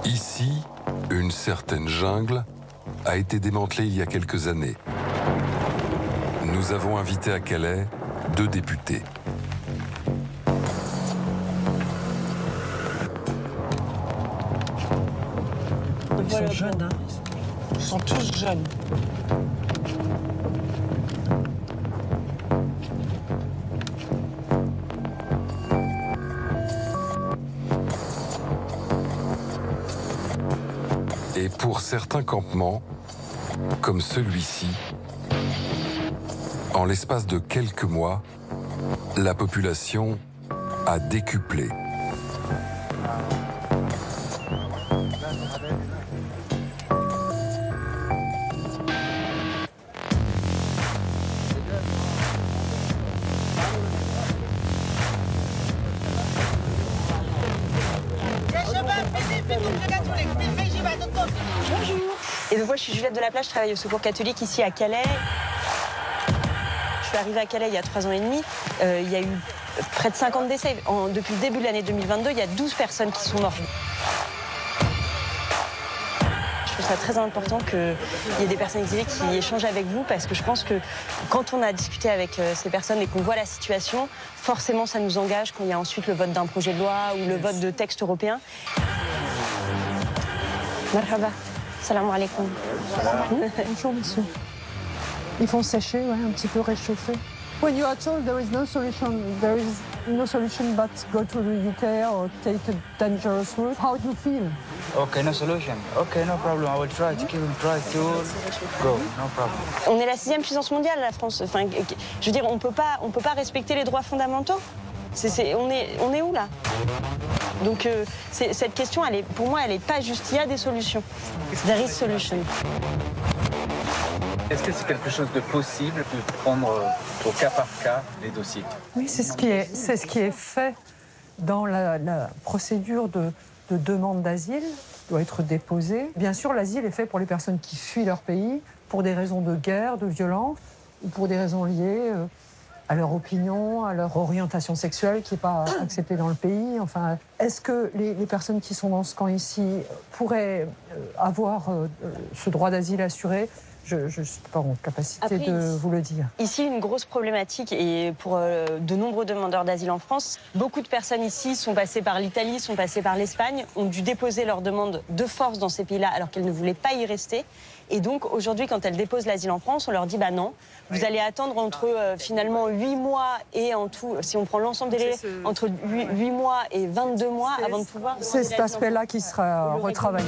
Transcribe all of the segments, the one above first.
Ici, une certaine jungle a été démantelée il y a quelques années. Nous avons invité à Calais 2 députés. Ils sont jeunes, hein. Ils sont tous jeunes. Et pour certains campements, comme celui-ci, en l'espace de quelques mois, la population a décuplé. Bonjour. Et donc moi je suis Juliette Delaplage, je travaille au Secours catholique ici à Calais. Je suis arrivée à Calais il y a 3 ans et demi. Il y a eu près de 50 décès. Depuis le début de l'année 2022, il y a 12 personnes qui sont mortes. Je trouve ça très important qu'il y ait des personnes exilées qui échangent avec vous parce que je pense que quand on a discuté avec ces personnes et qu'on voit la situation, forcément ça nous engage quand il y a ensuite le vote d'un projet de loi ou le vote de textes européens. Marhaba. Salam alaikum. Bonjour, monsieur. Ils font sécher, ouais, un petit peu réchauffer. When you are told there is no solution but go to the UK or take a dangerous route, how do you feel? Okay, no solution. Okay, no problem. I will try to keep him try to go. No problem. On est la 6e puissance mondiale, la France. Enfin, je veux dire, on peut pas respecter les droits fondamentaux. On est où là? Donc cette question, pour moi, elle n'est pas juste. Il y a des solutions. There is solution. Est-ce que c'est quelque chose de possible de prendre au cas par cas les dossiers? Oui, c'est ce qui est fait dans la procédure de demande d'asile, doit être déposée. Bien sûr, l'asile est fait pour les personnes qui fuient leur pays pour des raisons de guerre, de violence, ou pour des raisons liées à leur opinion, à leur orientation sexuelle qui n'est pas acceptée dans le pays. Enfin, est-ce que les personnes qui sont dans ce camp ici pourraient avoir ce droit d'asile assuré? Je ne suis pas en capacité Après, de vous le dire. Ici, une grosse problématique, et pour de nombreux demandeurs d'asile en France, beaucoup de personnes ici sont passées par l'Italie, sont passées par l'Espagne, ont dû déposer leur demande de force dans ces pays-là alors qu'elles ne voulaient pas y rester. Et donc, aujourd'hui, quand elles déposent l'asile en France, on leur dit, bah non, vous allez attendre entre finalement 8 mois et en tout, si on prend l'ensemble des délais, entre 8 mois et 22 mois avant de pouvoir... C'est cet aspect-là qui sera retravaillé.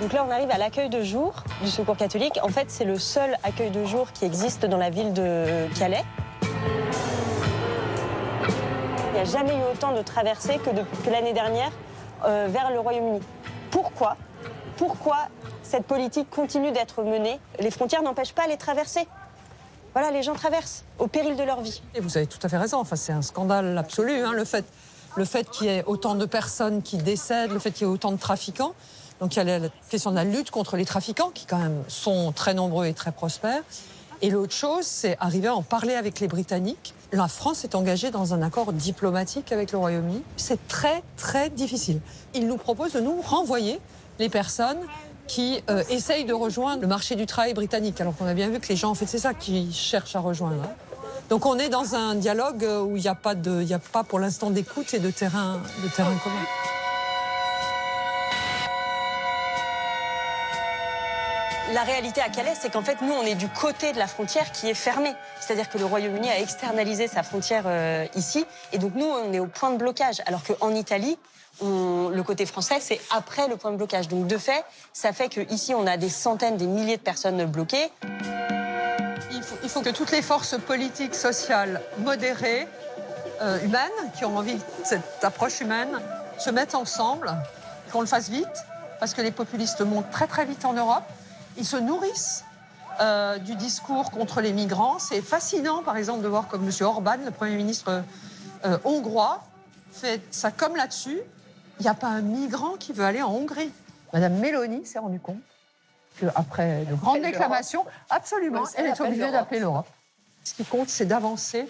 Donc là, on arrive à l'accueil de jour du Secours catholique. En fait, c'est le seul accueil de jour qui existe dans la ville de Calais. Il n'y a jamais eu autant de traversées que l'année dernière vers le Royaume-Uni. Pourquoi cette politique continue d'être menée? Les frontières n'empêchent pas les traversées. Voilà, les gens traversent au péril de leur vie. Et vous avez tout à fait raison. Enfin, c'est un scandale absolu, hein, le fait qu'il y ait autant de personnes qui décèdent, le fait qu'il y ait autant de trafiquants. Donc il y a la question de la lutte contre les trafiquants, qui quand même sont très nombreux et très prospères. Et l'autre chose, c'est arriver à en parler avec les Britanniques. La France est engagée dans un accord diplomatique avec le Royaume-Uni. C'est très, très difficile. Ils nous proposent de nous renvoyer les personnes qui essayent de rejoindre le marché du travail britannique. Alors qu'on a bien vu que les gens, en fait, c'est ça qu'ils cherchent à rejoindre. Donc on est dans un dialogue où il n'y a pas pour l'instant d'écoute et de terrain commun. La réalité à Calais, c'est qu'en fait, nous, on est du côté de la frontière qui est fermée. C'est-à-dire que le Royaume-Uni a externalisé sa frontière ici. Et donc, nous, on est au point de blocage. Alors qu'en Italie, le côté français, c'est après le point de blocage. Donc, de fait, ça fait qu'ici, on a des centaines, des milliers de personnes bloquées. Il faut que toutes les forces politiques, sociales, modérées, humaines, qui ont envie de cette approche humaine, se mettent ensemble, qu'on le fasse vite, parce que les populistes montent très, très vite en Europe. Ils se nourrissent du discours contre les migrants. C'est fascinant, par exemple, de voir comme M. Orban, le Premier ministre hongrois, fait ça comme là-dessus. Il n'y a pas un migrant qui veut aller en Hongrie. Madame Meloni s'est rendue compte qu'après de grandes déclamations, absolument, elle est obligée d'appeler l'Europe. Ce qui compte, c'est d'avancer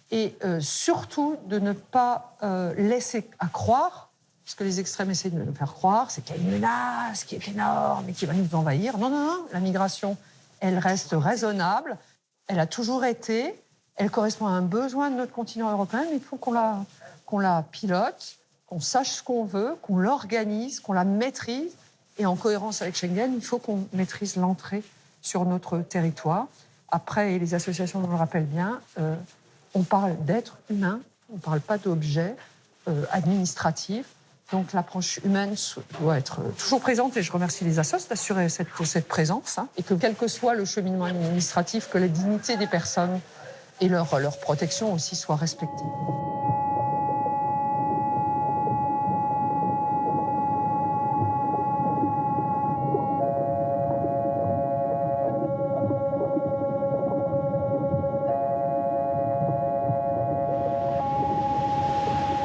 et surtout de ne pas laisser à croire Ce que les extrêmes essaient de nous faire croire, c'est qu'il y a une menace qui est énorme et qui va nous envahir. Non, non, non, la migration, elle reste raisonnable, elle a toujours été, elle correspond à un besoin de notre continent européen, mais il faut qu'on la pilote, qu'on sache ce qu'on veut, qu'on l'organise, qu'on la maîtrise. Et en cohérence avec Schengen, il faut qu'on maîtrise l'entrée sur notre territoire. Après, et les associations nous le rappellent bien, on parle d'êtres humains, on ne parle pas d'objets administratifs. Donc l'approche humaine doit être toujours présente, et je remercie les assos d'assurer cette présence, hein, et que quel que soit le cheminement administratif, que la dignité des personnes et leur protection aussi soient respectées.